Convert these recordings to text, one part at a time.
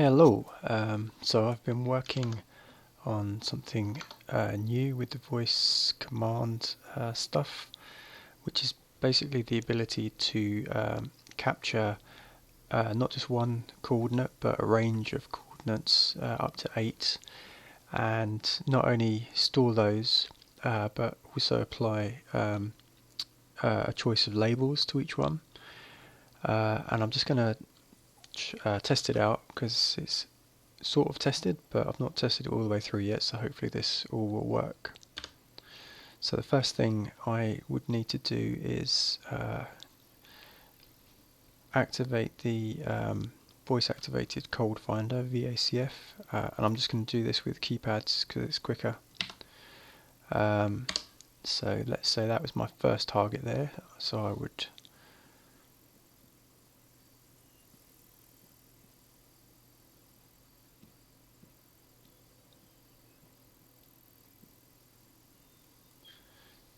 Hello. So I've been working on something new with the voice command stuff, which is basically the ability to capture not just one coordinate but a range of coordinates up to 8, and not only store those but also apply a choice of labels to each one. And I'm just going to test it out because it's sort of tested, but I've not tested it all the way through yet, so hopefully this all will work. So the first thing I would need to do is activate the voice activated cold finder VACF, and I'm just going to do this with keypads because it's quicker. So let's say that was my first target there, so I would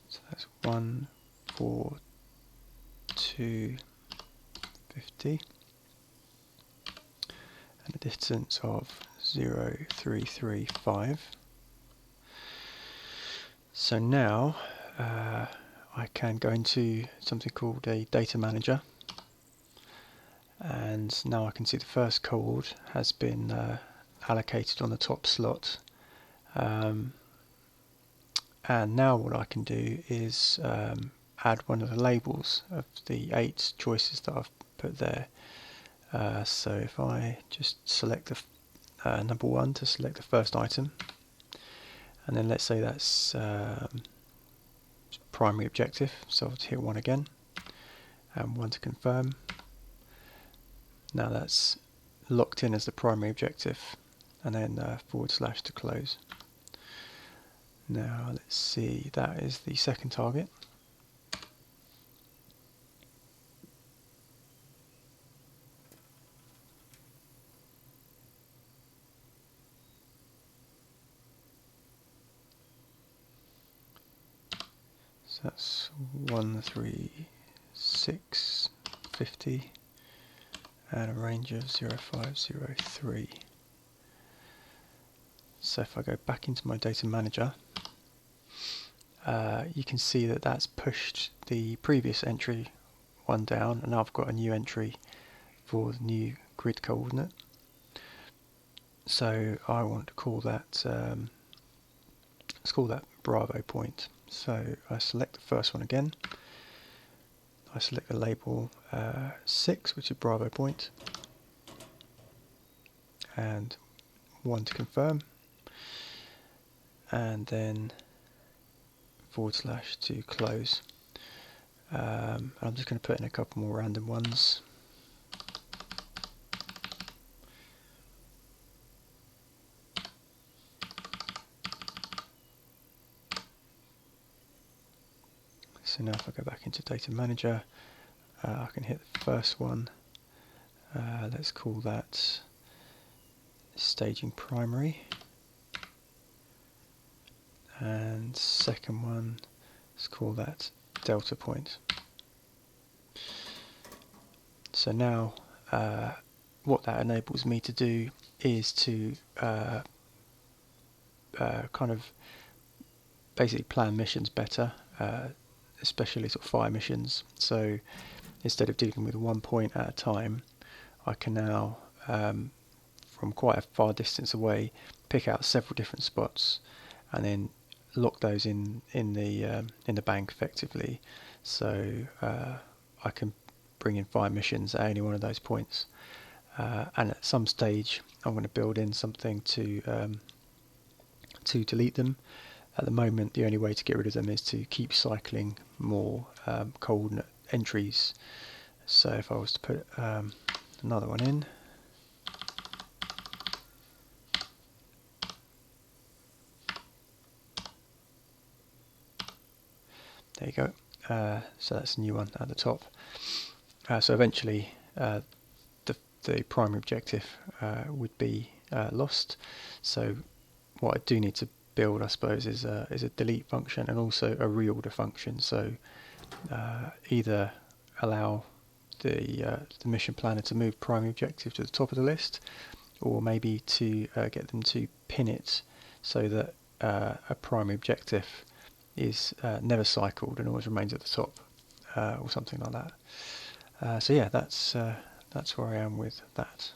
so that's 1, 4, 2, 50, and a distance of 0, 3, 3, 5. So now I can go into something called a data manager, and now I can see the first chord has been allocated on the top slot. And now what I can do is add one of the labels of the 8 choices that I've put there. So if I just select the number 1 to select the first item, and then let's say that's primary objective, so I'll hit 1 again, and 1 to confirm. Now that's locked in as the primary objective, and then / to close. Now let's see, that is the second target. So that's 1, 3, 6, 50, and a range of 0, 5, 0, 3. So if I go back into my data manager, you can see that that's pushed the previous entry 1 down, and now I've got a new entry for the new grid coordinate. So I want to call that, let's call that Bravo point. So I select the first one again, I select the label 6, which is Bravo point, and 1 to confirm, and then / to close. I'm just going to put in a couple more random ones. So now if I go back into Data Manager, I can hit the first one. Let's call that Staging Primary. And second one, let's call that Delta Point. So now what that enables me to do is to kind of basically plan missions better, especially sort of fire missions. So instead of dealing with 1 point at a time, I can now, from quite a far distance away, pick out several different spots and then lock those in the bank effectively. So I can bring in fire missions at any one of those points, and at some stage I'm going to build in something to delete them. At the moment, the only way to get rid of them is to keep cycling more coordinate entries. So if I was to put another one in, there you go. So that's a new one at the top. So eventually the primary objective would be lost. So what I do need to build, I suppose, is a delete function and also a reorder function. So either allow the mission planner to move primary objective to the top of the list, or maybe to get them to pin it so that a primary objective is never cycled and always remains at the top, or something like that. So yeah, that's where I am with that.